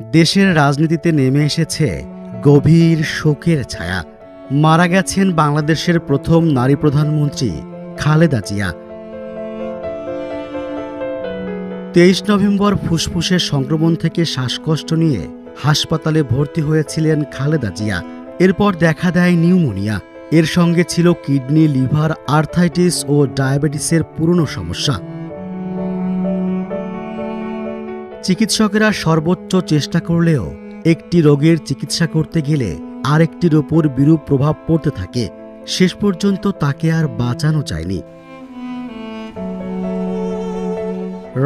দেশের রাজনীতিতে নেমে এসেছে গভীর শোকের ছায়া। মারা গেছেন বাংলাদেশের প্রথম নারী প্রধানমন্ত্রী খালেদা জিয়া। 23 নভেম্বর ফুসফুসের সংক্রমণ থেকে শ্বাসকষ্ট নিয়ে হাসপাতালে ভর্তি হয়েছিলেন খালেদা জিয়া। এরপর দেখা দেয় নিউমোনিয়া। এর সঙ্গে ছিল কিডনি, লিভার, আর্থাইটিস ও ডায়াবেটিসের পুরনো সমস্যা। চিকিৎসকেরা সর্বোচ্চ চেষ্টা করলেও একটি রোগের চিকিৎসা করতে গেলে আরেকটির ওপর বিরূপ প্রভাব পড়তে থাকে। শেষ পর্যন্ত তাকে আর বাঁচানো যায়নি।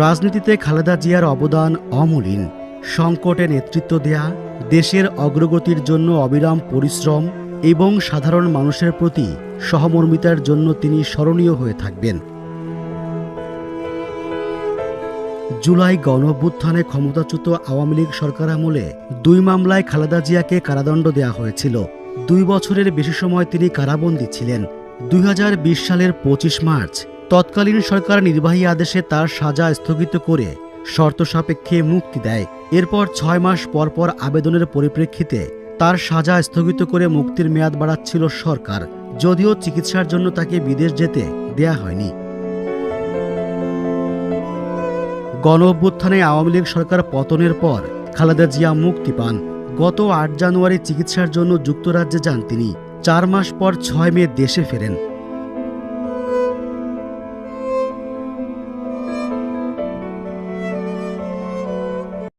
রাজনীতিতে খালেদা জিয়ার অবদান অমূল্য। সংকটে নেতৃত্ব দেয়া, দেশের অগ্রগতির জন্য অবিরাম পরিশ্রম এবং সাধারণ মানুষের প্রতি সহমর্মিতার জন্য তিনি স্মরণীয় হয়ে থাকবেন। জুলাই গণঅভ্যুত্থানে ক্ষমতাচ্যুত আওয়ামী লীগ সরকার আমলে 2 মামলায় খালেদা জিয়াকে কারাদণ্ড দেওয়া হয়েছিল। 2 বছরের বেশি সময় তিনি কারাবন্দী ছিলেন। 2020 সালের 25 মার্চ তৎকালীন সরকার নির্বাহী আদেশে তার সাজা স্থগিত করে শর্ত সাপেক্ষে মুক্তি দেয়। এরপর 6 মাস পর আবেদনের পরিপ্রেক্ষিতে তার সাজা স্থগিত করে মুক্তির মেয়াদ বাড়াচ্ছিল সরকার, যদিও চিকিৎসার জন্য তাকে বিদেশ যেতে দেয়া হয়নি। গণঅভ্যুত্থানে আওয়ামী লীগ সরকার পতনের পর খালেদা জিয়া মুক্তি পান। গত 8 জানুয়ারি চিকিৎসার জন্য যুক্তরাজ্যে যান তিনি। 4 মাস পর 6 মে দেশে ফেরেন।